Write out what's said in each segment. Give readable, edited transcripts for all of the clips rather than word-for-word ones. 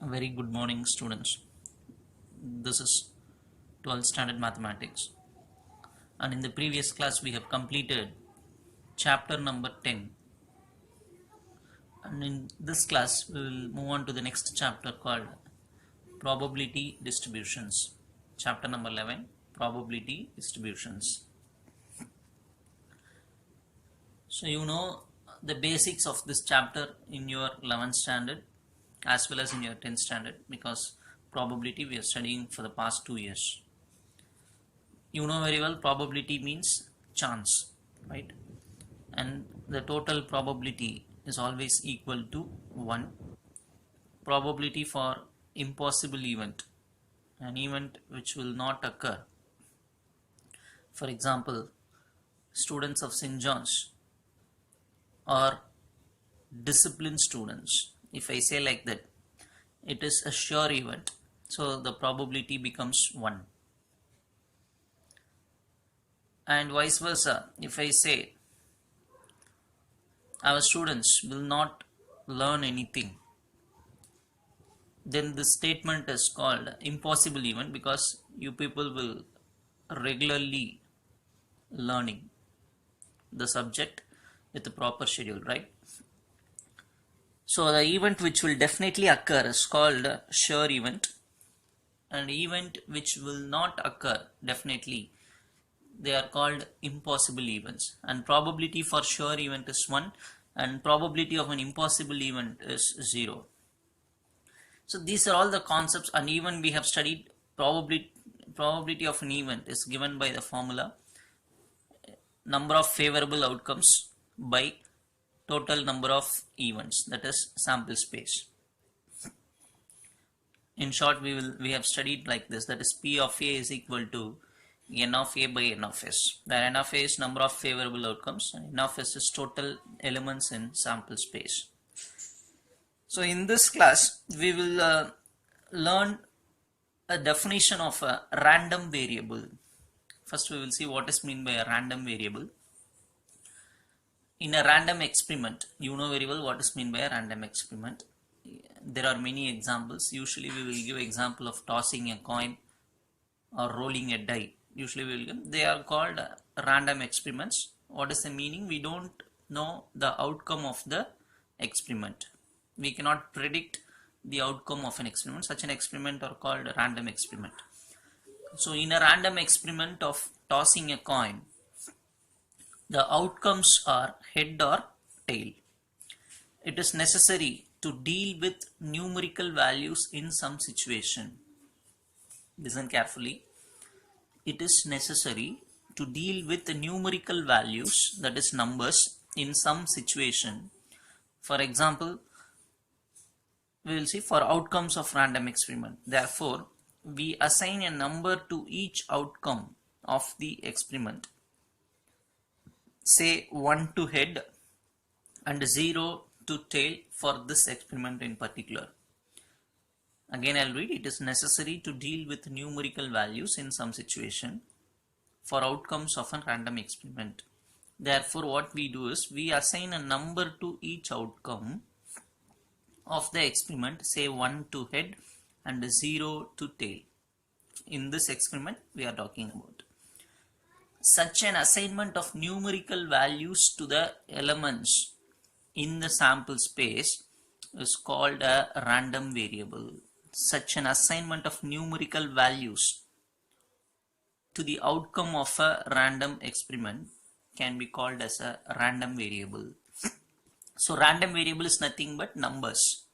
A very good morning, students. This is 12th standard mathematics, and in the previous class we have completed chapter number 10, and in this class we will move on to the next chapter called probability distributions. Chapter number 11, probability distributions. So you know the basics of this chapter in your 11th standard as well as in your 10th standard, because probability we are studying for the past 2 years. You know very well probability means chance, right? And the total probability is always equal to 1. Probability for impossible event, an event which will not occur. For example, students of St. John's are disciplined students. If I say like that, it is a sure event, so the probability becomes 1. And vice versa, if I say our students will not learn anything, then this statement is called impossible event, because you people will regularly learning the subject with the proper schedule, right? So the event which will definitely occur is called sure event, and event which will not occur definitely, they are called impossible events. And probability for sure event is 1, and probability of an impossible event is 0. So these are all the concepts, and even we have studied probability of an event is given by the formula number of favorable outcomes by total number of events, that is sample space. In short, we have studied like this, that is P of A is equal to N of A by N of S, where N of A is number of favorable outcomes and N of S is total elements in sample space. So in this class we will learn a definition of a random variable. First we will see what is meant by a random variable. In a random experiment, you know very well what is meant by a random experiment. There are many examples. Usually we will give example of tossing a coin or rolling a die. Usually we will give, they are called random experiments. What is the meaning? We don't know the outcome of the experiment. We cannot predict the outcome of an experiment. Such an experiment are called random experiment. So in a random experiment of tossing a coin, the outcomes are head or tail. It is necessary to deal with numerical values in some situation. Listen carefully. It is necessary to deal with the numerical values, that is numbers, in some situation. For example, we will see for outcomes of random experiment. Therefore, we assign a number to each outcome of the experiment. Say 1 to head and 0 to tail for this experiment in particular. Again I'll read, it is necessary to deal with numerical values in some situation for outcomes of a random experiment. Therefore what we do is we assign a number to each outcome of the experiment, say 1 to head and 0 to tail. In this experiment we are talking about. Such an assignment of numerical values to the elements in the sample space is called a random variable. Such an assignment of numerical values to the outcome of a random experiment can be called as a random variable. So random variable is nothing but numbers,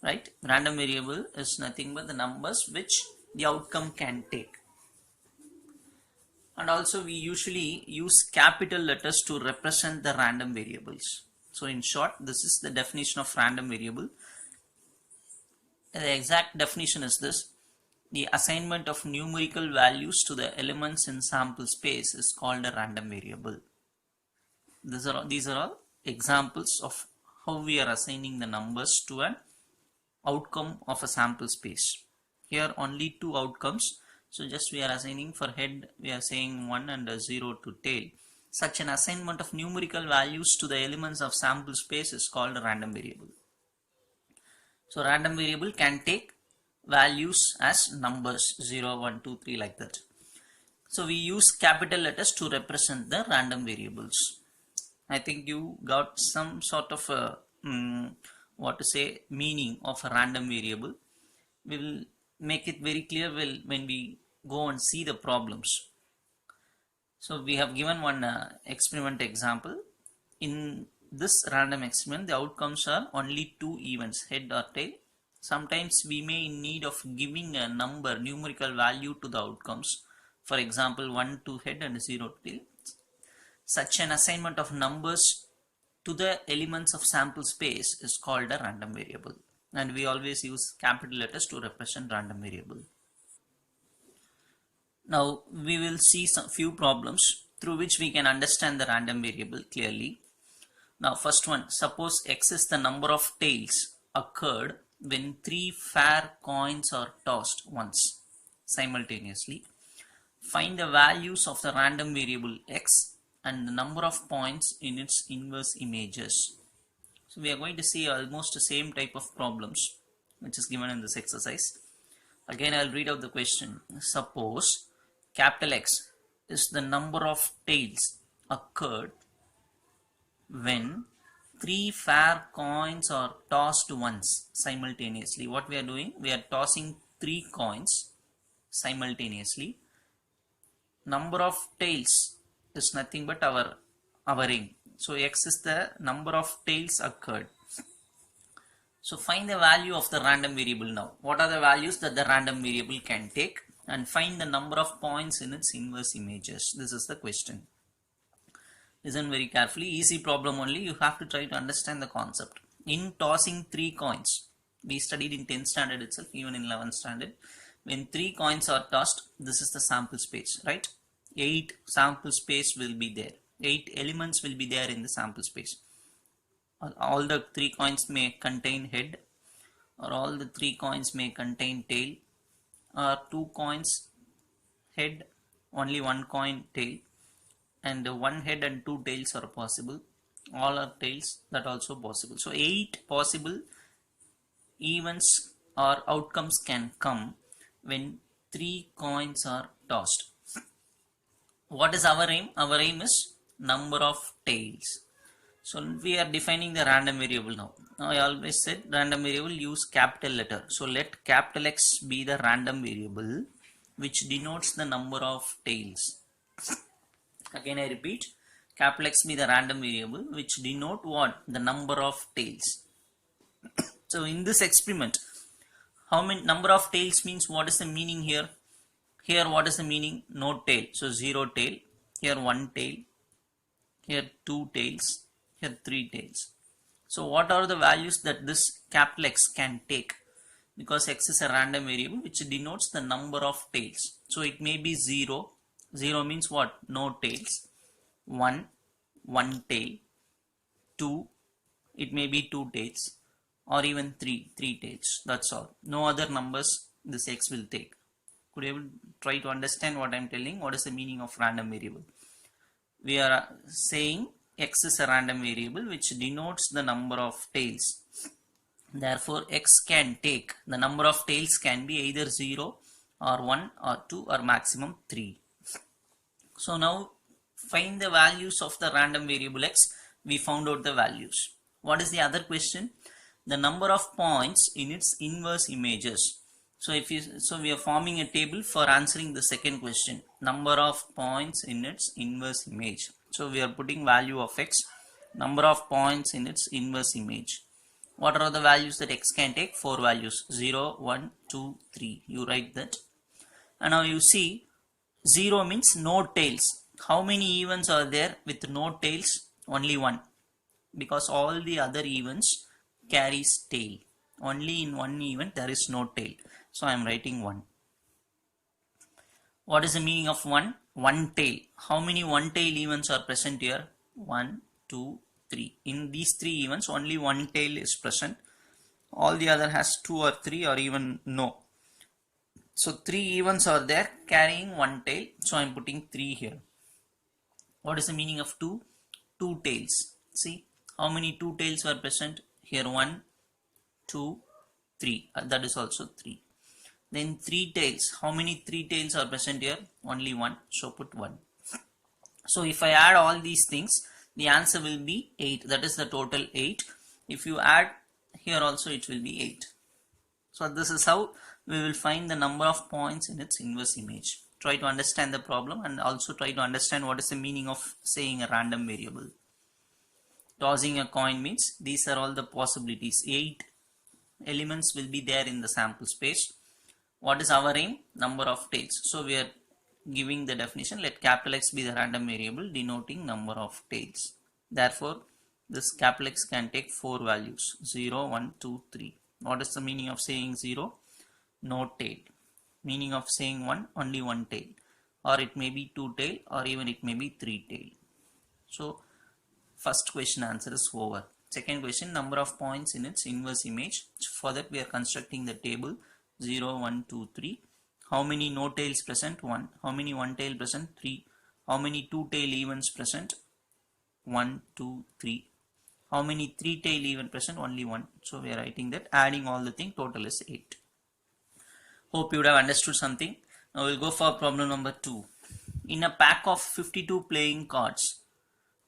right? Random variable is nothing but the numbers which the outcome can take. And also we usually use capital letters to represent the random variables. So in short, this is the definition of random variable. The exact definition is this: the assignment of numerical values to the elements in sample space is called a random variable. These are all examples of how we are assigning the numbers to an outcome of a sample space. Here only 2 outcomes. So just we are assigning for head, we are saying 1 and 0 to tail. Such an assignment of numerical values to the elements of sample space is called a random variable. So random variable can take values as numbers 0, 1, 2, 3 like that. So we use capital letters to represent the random variables. I think you got some sort of a, what to say, meaning of a random variable. We will make it very clear when we go and see the problems. So we have given one experiment example. In this random experiment, the outcomes are only two events, head or tail. Sometimes we may in need of giving a number, numerical value to the outcomes. For example, 1 to head and 0 tail. Such an assignment of numbers to the elements of sample space is called a random variable. And we always use capital letters to represent random variable. Now we will see some few problems through which we can understand the random variable clearly. Now first one, suppose x is the number of tails occurred when 3 fair coins are tossed once simultaneously. Find the values of the random variable x and the number of points in its inverse images. So we are going to see almost the same type of problems which is given in this exercise. Again, I'll read out the question. Suppose capital X is the number of tails occurred when 3 fair coins are tossed once simultaneously. What we are doing? We are tossing 3 coins simultaneously. Number of tails is nothing but our ring. So X is the number of tails occurred. So find the value of the random variable now. What are the values that the random variable can take? And find the number of points in its inverse images. This is the question. Listen very carefully. Easy problem only. You have to try to understand the concept. In tossing 3 coins, we studied in 10th standard itself, even in 11th standard. When 3 coins are tossed, this is the sample space, right? 8 sample space will be there. 8 elements will be there in the sample space. All the 3 coins may contain head, or all the 3 coins may contain tail, or 2 coins head, only 1 coin tail, and 1 head and 2 tails are possible. All are tails, that also possible. So 8 possible events or outcomes can come when 3 coins are tossed. What is our aim? Our aim is number of tails. So we are defining the random variable now. Now I always said random variable use capital letter. So let capital X be the random variable which denotes the number of tails. Again I repeat, capital X be the random variable which denote what? The number of tails. So in this experiment, how many number of tails means what is the meaning here? Here what is the meaning? No tail. So 0 tail. Here 1 tail. Here 2 tails. Here 3 tails. So what are the values that this capital X can take? Because X is a random variable which denotes the number of tails. So it may be 0. 0 means what? No tails. 1 tail. 2, it may be 2 tails, or even 3 tails. That's all. No other numbers this X will take. Could you try to understand what I am telling? What is the meaning of random variable? We are saying X is a random variable which denotes the number of tails. Therefore X can take, the number of tails can be either 0 or 1 or 2 or maximum 3. So now find the values of the random variable X. We found out the values. What is the other question? The number of points in its inverse images. So we are forming a table for answering the second question. Number of points in its inverse image. So we are putting value of X, number of points in its inverse image. What are the values that X can take? 4 values, 0, 1, 2, 3. You write that. And now you see 0 means no tails. How many events are there with no tails? Only 1. Because all the other events carries tail. Only in one event there is no tail. So I am writing 1. What is the meaning of 1? 1 tail. How many 1 tail events are present here? 1, 2, 3. In these 3 events only 1 tail is present. All the other has 2 or 3 or even no. So 3 events are there carrying 1 tail. So I am putting 3 here. What is the meaning of 2? 2 tails. See how many 2 tails were present? Here 1, 2, 3, that is also 3. Then 3 tails, how many 3 tails are present here? Only 1, so put 1. So if I add all these things, the answer will be 8, that is the total 8. If you add here also, it will be 8. So this is how we will find the number of points in its inverse image. Try to understand the problem and also try to understand what is the meaning of saying a random variable. Tossing a coin means these are all the possibilities. 8 elements will be there in the sample space. What is our aim? Number of tails. So we are giving the definition, let capital X be the random variable denoting number of tails. Therefore, this capital X can take 4 values, 0, 1, 2, 3. What is the meaning of saying 0? No tail. Meaning of saying 1? Only 1 tail. Or it may be 2 tail, or even it may be 3 tail. So, first question answer is over. Second question, number of points in its inverse image. For that we are constructing the table 0, 1, 2, 3. How many no tails present? 1. How many 1 tail present? 3. How many 2 tail events present? 1, 2, 3. How many 3 tail event present? Only 1. So we are writing that, adding all the thing, total is 8. Hope you would have understood something. Now we'll go for problem number 2. In a pack of 52 playing cards,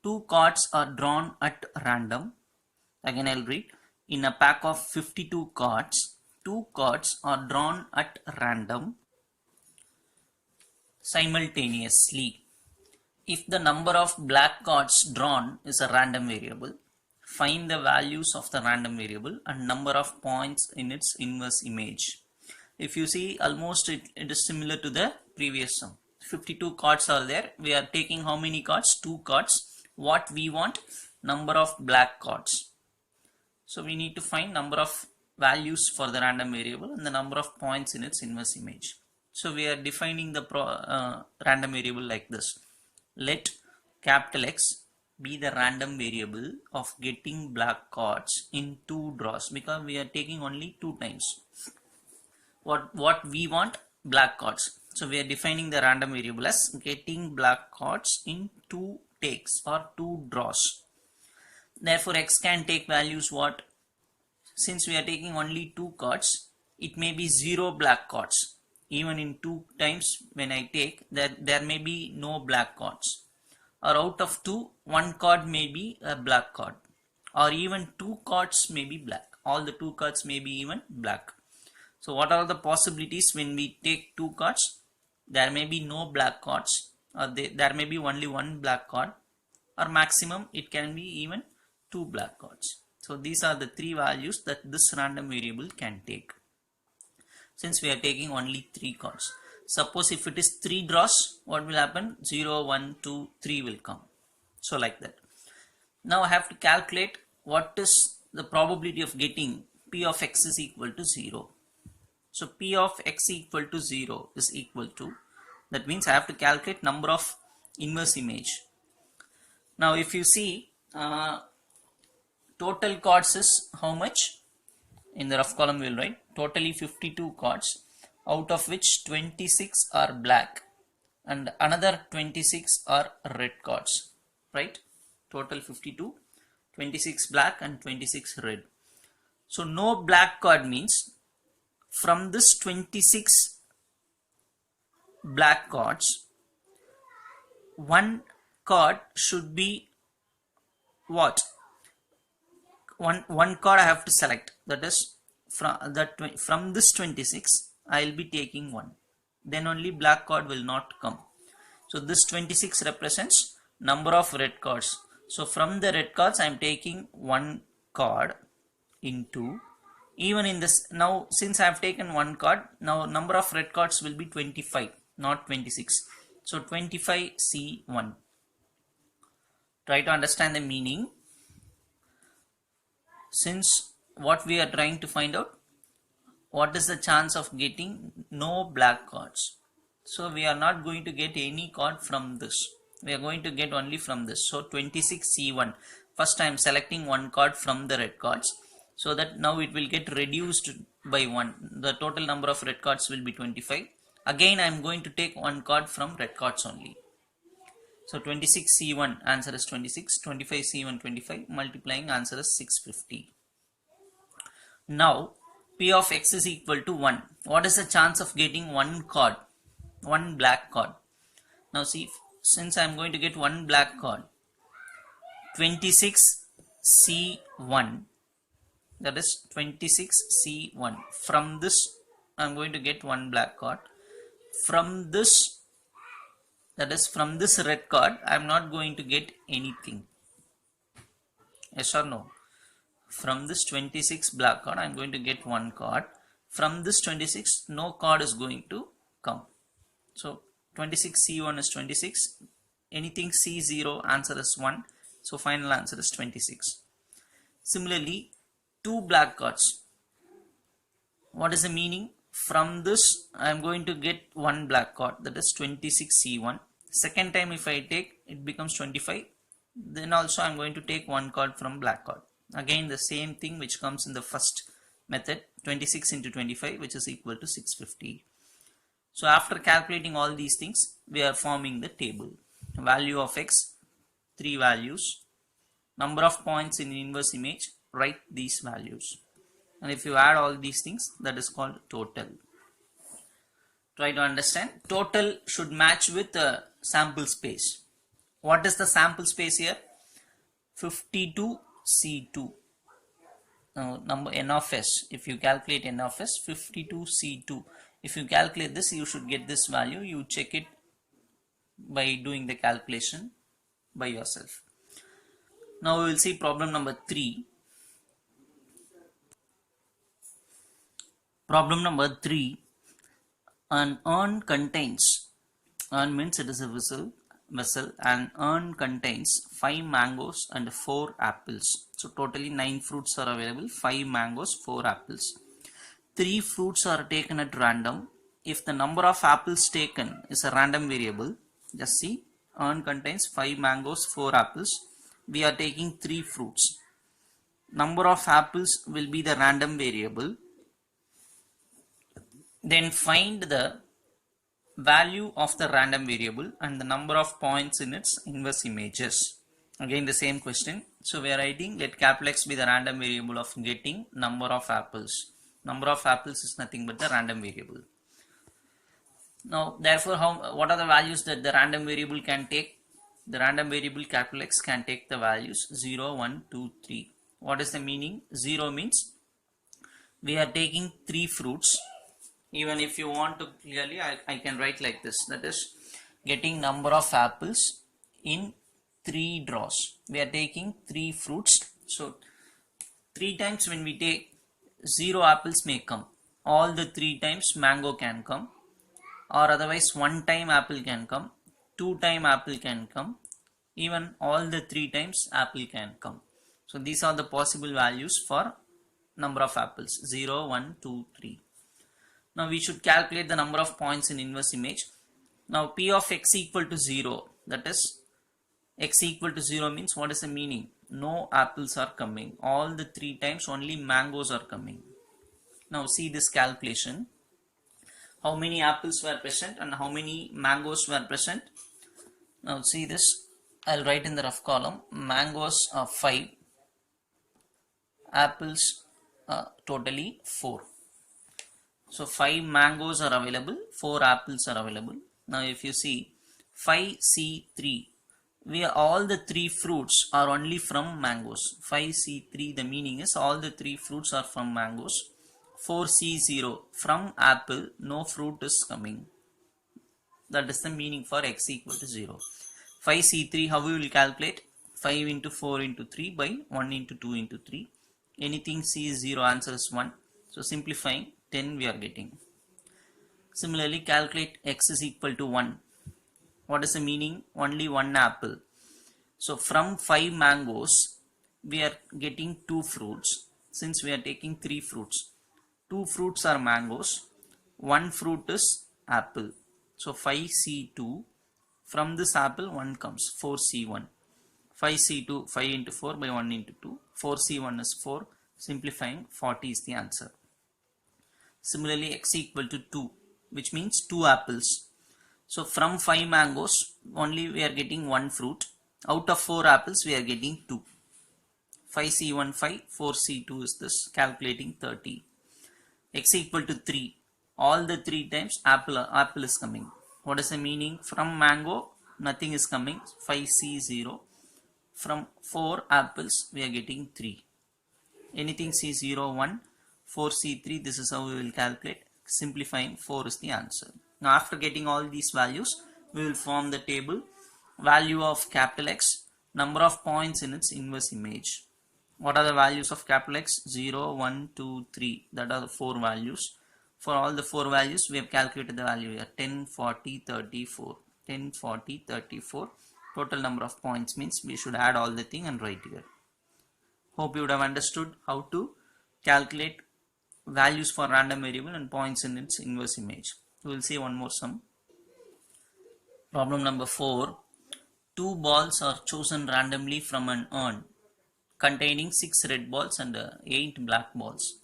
2 cards are drawn at random. Again I'll read. In a pack of 52 cards, 2 cards are drawn at random simultaneously. If the number of black cards drawn is a random variable, find the values of the random variable and number of points in its inverse image. If you see, almost it is similar to the previous sum. 52 cards are there. We are taking how many cards? 2 cards. What we want? Number of black cards. So we need to find number of values for the random variable and the number of points in its inverse image. So we are defining the random variable like this. Let capital X be the random variable of getting black cards in 2 draws, because we are taking only 2 times. What we want? Black cards. So we are defining the random variable as getting black cards in 2 takes or 2 draws. Therefore X can take values what? Since we are taking only 2 cards, it may be 0 black cards. Even in 2 times when I take, there may be no black cards. Or out of 2, 1 card may be a black card. Or even 2 cards may be black. All the 2 cards may be even black. So what are the possibilities when we take 2 cards? There may be no black cards, or there may be only 1 black card, or maximum it can be even 2 black cards. So these are the 3 values that this random variable can take. Since we are taking only 3 cards. Suppose if it is 3 draws, what will happen? 0, 1, 2, 3 will come. So like that. Now I have to calculate what is the probability of getting P of X is equal to 0. So P of X equal to 0 is equal to, that means I have to calculate number of inverse image. Now if you see, total cards is how much? In the rough column we will write totally 52 cards, out of which 26 are black and another 26 are red cards, right? Total 52, 26 black and 26 red. So no black card means from this 26 black cards, 1 card should be what? One card I have to select, that is from this 26 I will be taking 1, then only black card will not come. So this 26 represents number of red cards. So from the red cards I am taking 1 card into, even in this, now since I have taken 1 card, now number of red cards will be 25, not 26. So 25C1. Try to understand the meaning. Since what we are trying to find out, what is the chance of getting no black cards? So we are not going to get any card from this. We are going to get only from this. So 26C1. First I am selecting 1 card from the red cards. So that now it will get reduced by 1. The total number of red cards will be 25. Again I am going to take 1 card from red cards only. So 26C1 answer is 26, 25C1 25, multiplying answer is 650. Now P of x is equal to 1. What is the chance of getting one card? One black card. Now see, since I am going to get one black card, 26C1, that is 26C1. From this, I am going to get one black card. From this, that is from this red card, I am not going to get anything. Yes or no? From this 26 black card, I am going to get one card. From this 26, no card is going to come. So 26C1 is 26. Anything C0, answer is 1. So final answer is 26. Similarly, two black cards. What is the meaning? From this, I am going to get one black card, that is 26C1. Second time if I take, it becomes 25. Then also I am going to take one card from black card. Again the same thing which comes in the first method, 26 into 25, which is equal to 650. So after calculating all these things, we are forming the table. Value of x, 3 values. Number of points in the inverse image, write these values. And if you add all these things, that is called total. Try to understand. Total should match with the sample space. What is the sample space here? 52C2. Now number n of s. If you calculate n of s, 52C2. If you calculate this, you should get this value. You check it by doing the calculation by yourself. Now we will see problem number 3. Problem number 3. An urn contains, urn means it is a vessel, and urn contains 5 mangoes and 4 apples. So totally 9 fruits are available, 5 mangoes, 4 apples. 3 fruits are taken at random. If the number of apples taken is a random variable, just see, urn contains 5 mangoes, 4 apples. We are taking 3 fruits. Number of apples will be the random variable. Then find the value of the random variable and the number of points in its inverse images. Again the same question. So we are writing, let capital X be the random variable of getting number of apples. Number of apples is nothing but the random variable. Now therefore what are the values that the random variable can take? The random variable capital X can take the values 0, 1, 2, 3. What is the meaning? 0 means we are taking 3 fruits. Even if you want to clearly, I can write like this, that is getting number of apples in 3 draws. We are taking 3 fruits. So 3 times when we take, 0 apples may come. All the 3 times mango can come, or otherwise 1 time apple can come, 2 time apple can come, even all the 3 times apple can come. So these are the possible values for number of apples, 0, 1, 2, 3. Now we should calculate the number of points in inverse image. Now P of x equal to 0, that is x equal to 0 means what is the meaning? No apples are coming. All the 3 times only mangoes are coming. Now see this calculation. How many apples were present and how many mangoes were present? Now see this. I'll write in the rough column. Mangoes are 5. Apples are totally 4. So 5 mangoes are available, 4 apples are available. Now if you see 5C3, all the 3 fruits are only from mangoes. 5C3, the meaning is all the 3 fruits are from mangoes. 4C0, from apple, no fruit is coming. That is the meaning for x equal to 0. 5C3, how we will calculate? 5 into 4 into 3 by 1 into 2 into 3. Anything C is 0, answer is 1. So simplifying, 10 we are getting. Similarly, calculate x is equal to 1. What is the meaning? Only 1 apple. So from 5 mangoes, we are getting 2 fruits. Since we are taking 3 fruits, 2 fruits are mangoes, 1 fruit is apple. So 5C2, from this apple 1 comes, 4C1. 5C2, 5 into 4 by 1 into 2. 4C1 is 4. Simplifying, 40 is the answer. Similarly, x equal to 2, which means 2 apples. So from 5 mangoes, only we are getting 1 fruit. Out of 4 apples, we are getting 2. 5C1, 5, 4C2 is this, calculating 30. x equal to 3, all the 3 times apple is coming. What is the meaning? From mango nothing is coming, 5c 0. From 4 apples we are getting 3. Anything c0 1, 4c3, this is how we will calculate. Simplifying, 4 is the answer. Now after getting all these values, we will form the table. Value of capital X, number of points in its inverse image. What are the values of capital X? 0, 1, 2, 3. That are the 4 values. For all the 4 values, we have calculated the value here. 10, 40, 34. 10, 40, 34. Total number of points means we should add all the thing and write here. Hope you would have understood how to calculate values for random variable and points in its inverse image. We will see one more sum. Problem number 4. 2 balls are chosen randomly from an urn containing 6 red balls and 8 black balls.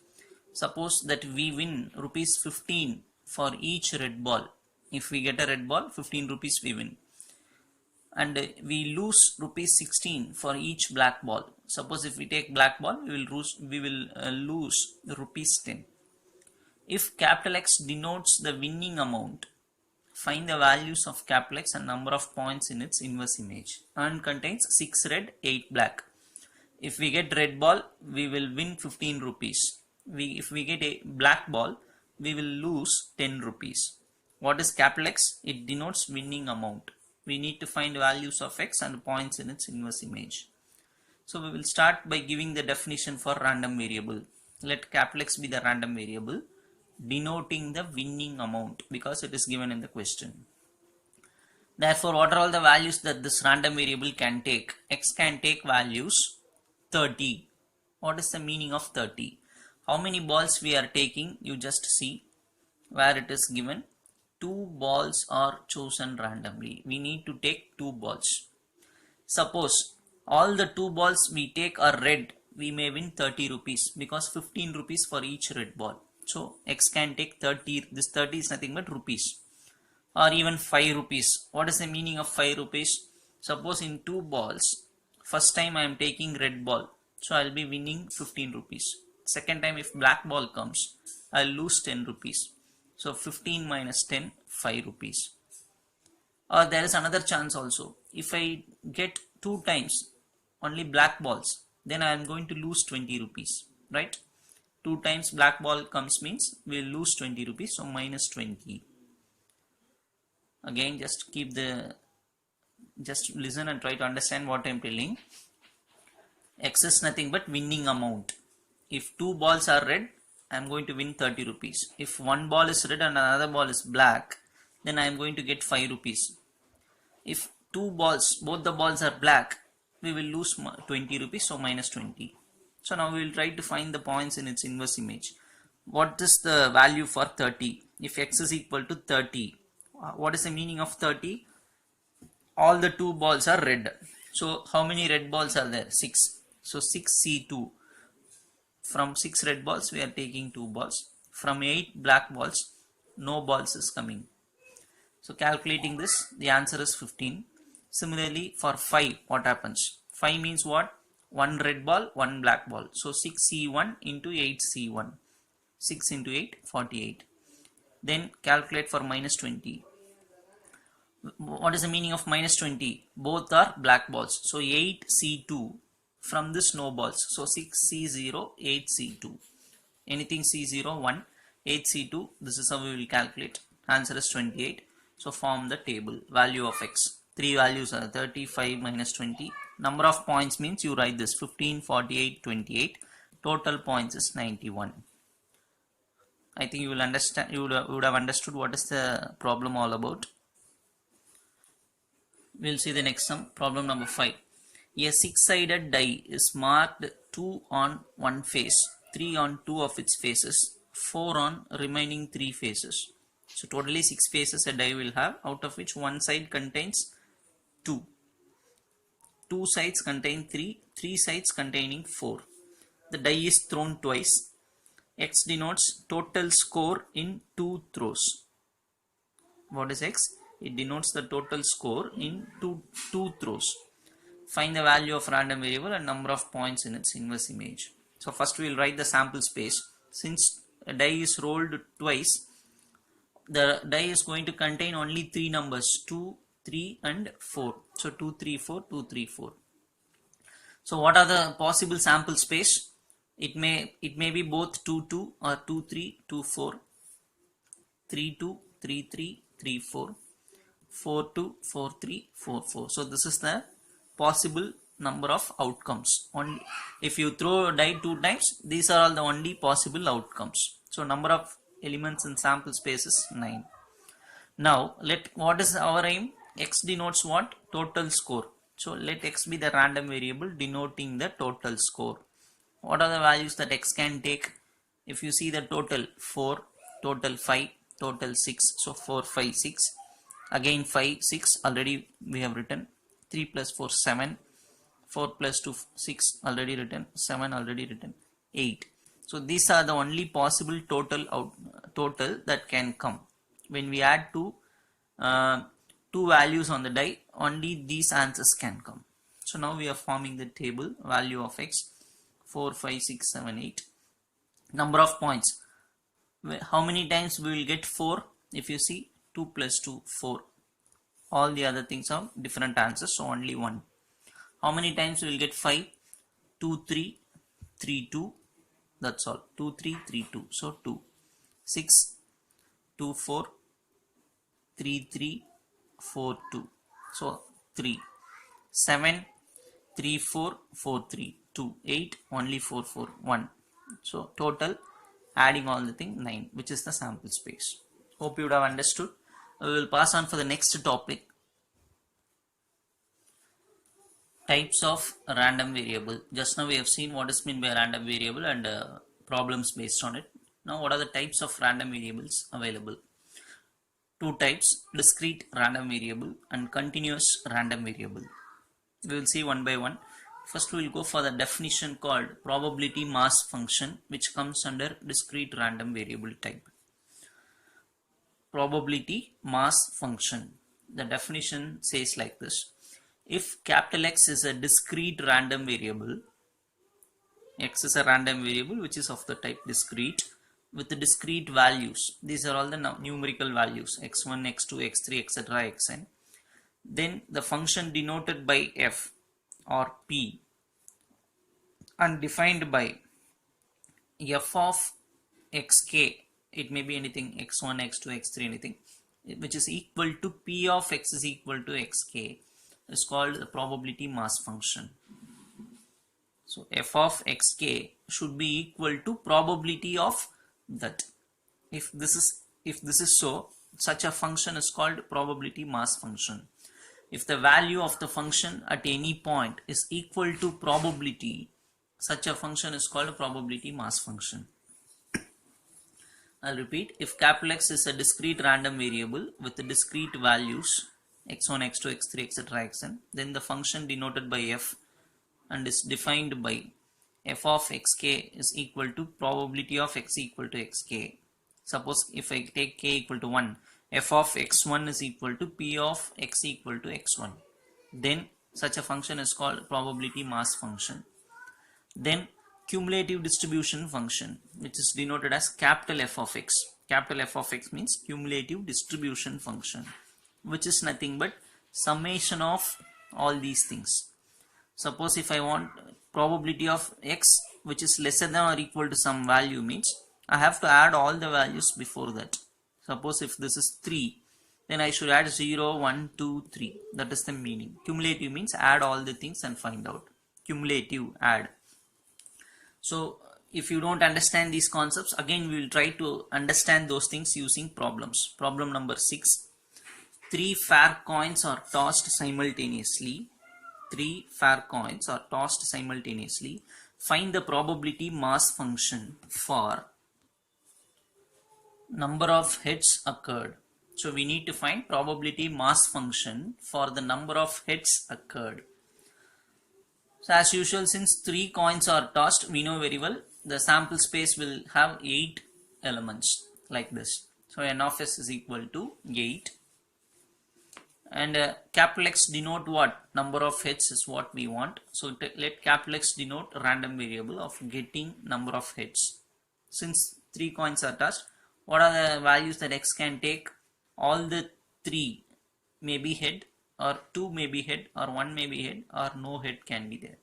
Suppose that we win rupees 15 for each red ball. If we get a red ball, 15 rupees we win. And we lose rupees 16 for each black ball. Suppose if we take black ball, we will lose rupees 10. If capital X denotes the winning amount, find the values of capital X and number of points in its inverse image. Urn contains 6 red, 8 black. If we get red ball, we will win 15 rupees. If we get a black ball, we will lose 10 rupees. What is capital X? It denotes winning amount. We need to find values of X and points in its inverse image. So we will start by giving the definition for random variable. Let capital X be the random variable denoting the winning amount because it is given in the question. Therefore, what are all the values that this random variable can take? X can take values 30. What is the meaning of 30? How many balls we are taking? You just see where it is given. 2 balls are chosen randomly. We need to take 2 balls. Suppose all the 2 balls we take are red, we may win 30 rupees because 15 rupees for each red ball. So X can take 30. This 30 is nothing but rupees, or even 5 rupees. What is the meaning of 5 rupees? Suppose in 2 balls, first time I am taking red ball, so I will be winning 15 rupees. Second time if black ball comes, I will lose 10 rupees. So 15 minus 10, 5 rupees. Or there is another chance also. If I get 2 times only black balls, then I am going to lose 20 rupees, right? 2 times black ball comes means we will lose 20 rupees, so minus 20. Again, just listen and try to understand what I am telling. X is nothing but winning amount. If 2 balls are red, I am going to win 30 rupees. If 1 ball is red and another ball is black, then I am going to get 5 rupees. If 2 balls, both the balls are black, we will lose 20 rupees, so minus 20. So now we will try to find the points in its inverse image. What is the value for 30? If X is equal to 30, what is the meaning of 30? All the 2 balls are red. So how many red balls are there? 6. So 6C2. From 6 red balls, we are taking 2 balls. From 8 black balls, no balls is coming. So calculating this, the answer is 15. Similarly, for 5, what happens? 5 means what? 1 red ball, 1 black ball. So 6C1 into 8C1. 6 into 8, 48. Then calculate for minus 20. What is the meaning of minus 20? Both are black balls. So 8C2. From this no balls. So 6C0, 8C2. Anything C0, 1. 8C2. This is how we will calculate. Answer is 28. So form the table. Value of X. 3 values are 35 minus 20. Number of points means you write this 15, 48, 28. Total points is 91. I think you will understand. You would have understood what is the problem all about. We will see the next sum. Problem number 5. A 6-sided die is marked 2 on one face, 3 on 2 of its faces, 4 on remaining 3 faces. So totally 6 faces a die will have, out of which one side contains 2. 2 sides contain 3, 3 sides containing 4. The die is thrown twice. X denotes total score in 2 throws. What is X? It denotes the total score in two throws. Find the value of random variable and number of points in its inverse image. So first we will write the sample space. Since a die is rolled twice, the die is going to contain only three numbers, 2, 3 and 4. So 2, 3, 4, 2, 3, 4. So what are the possible sample space? It may be both 2, 2 or 2, 3, 2, 4, 3, 2, 3, 3, 3, 4, 4, 2, 4, 3, 4, 4. So this is the possible number of outcomes. Only if you throw a die 2 times, these are all the only possible outcomes. So number of elements in sample space is 9. Now what is our aim? X denotes what? Total score. So let X be the random variable denoting the total score. What are the values that X can take? If you see the total 4, total 5, total 6. So 4, 5, 6. Again 5, 6 already we have written. 3 plus 4, 7. 4 plus 2, 6 already written. 7 already written. 8. So these are the only possible total that can come. When we add two values on the die, only these answers can come. So now we are forming the table value of X 4, 5, 6, 7, 8. Number of points. How many times we will get 4? If you see 2 plus 2, 4. All the other things are different answers, so only 1. How many times we will get 5? 2, 3, 3, 2. That's all. 2, 3, 3, 2. So 2. 6, 2, 4, 3, 3, 4, 2. So 3. 7, 3, 4, 4, 3, 2. 8, only 4, 4, 1. So total, adding all the thing, 9, which is the sample space. Hope you would have understood. We will pass on for the next topic. Types of random variable. Just now we have seen what is meant by random variable and problems based on it. Now what are the types of random variables available? Two types, discrete random variable and continuous random variable. We will see one by one. First we will go for the definition called probability mass function, which comes under discrete random variable type. Probability mass function. The definition says like this. If capital X is a discrete random variable, X is a random variable which is of the type discrete with the discrete values. These are all the numerical values, x1, x2, x3, etc., xn. Then the function denoted by f or p and defined by f of xk. It may be anything, x1, x2, x3, anything, which is equal to p of x is equal to xk, is called the probability mass function. So f of xk should be equal to probability of that. If this is so, such a function is called probability mass function. If the value of the function at any point is equal to probability, such a function is called a probability mass function. I'll repeat. If capital X is a discrete random variable with the discrete values x1, x2, x3, etc., xn, then the function denoted by f and is defined by f of xk is equal to probability of x equal to xk. Suppose if I take k equal to 1, f of x1 is equal to p of x equal to x1. Then such a function is called probability mass function. Then cumulative distribution function, which is denoted as capital F of x. Capital F of x means cumulative distribution function, which is nothing but summation of all these things. Suppose if I want probability of x which is lesser than or equal to some value, means I have to add all the values before that. Suppose if this is 3, then I should add 0, 1, 2, 3. That is the meaning. Cumulative means add all the things and find out. Cumulative, add. So if you don't understand these concepts, again we will try to understand those things using problems. Problem number 6. 3 fair coins are tossed simultaneously. 3 fair coins are tossed simultaneously. Find the probability mass function for number of hits occurred. So we need to find probability mass function for the number of hits occurred. So as usual, since 3 coins are tossed, we know very well the sample space will have 8 elements like this. So n of s is equal to 8. And capital X denote what? Number of hits is what we want. So let capital X denote random variable of getting number of hits. Since 3 coins are tossed. What are the values that x can take? All the 3 may be head, or 2 may be head, or 1 may be head, or no head can be there.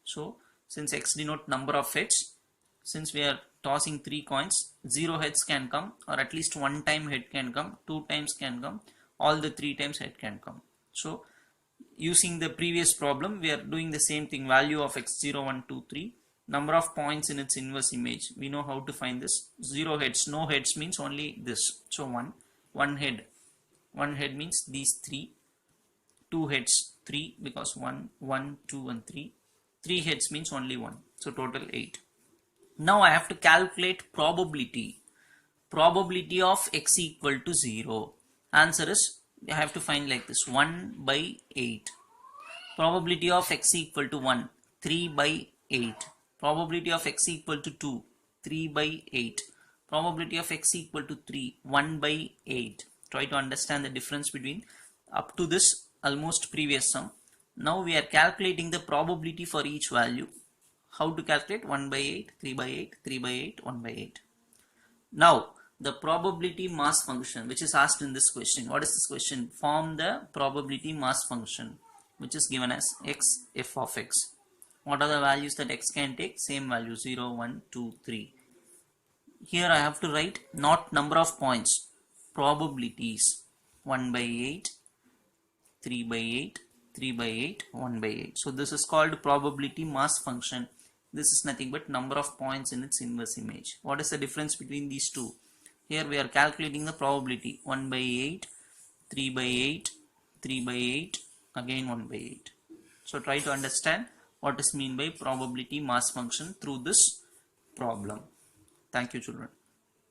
So since x denote number of heads, since we are tossing 3 coins, 0 heads can come, or at least 1 time head can come, 2 times can come, all the 3 times head can come. So using the previous problem, we are doing the same thing. Value of x0, 1, 2, 3, number of points in its inverse image. We know how to find this. 0 heads, no heads means only this. So 1 head. 1 head means these 3. 2 heads, 3, because 1, 1, 2 and 3. 3 heads means only 1. So total 8. Now I have to calculate probability. Probability of x equal to 0. Answer is, I have to find like this, 1 by 8. Probability of x equal to 1, 3 by 8. Probability of x equal to 2, 3 by 8. Probability of x equal to 3, 1 by 8. Try to understand the difference between up to this almost previous sum. Now we are calculating the probability for each value. How to calculate? 1 by 8, 3 by 8, 3 by 8, 1 by 8. Now the probability mass function which is asked in this question. What is this question? Form the probability mass function which is given as x f of x. What are the values that x can take? Same value, 0, 1, 2, 3. Here I have to write not number of points, probabilities. 1 by 8, 3 by 8, 3 by 8, 1 by 8. So this is called probability mass function. This is nothing but number of points in its inverse image. What is the difference between these two? Here we are calculating the probability. 1 by 8, 3 by 8, 3 by 8, again 1 by 8. So try to understand what is meant by probability mass function through this problem. Thank you, children.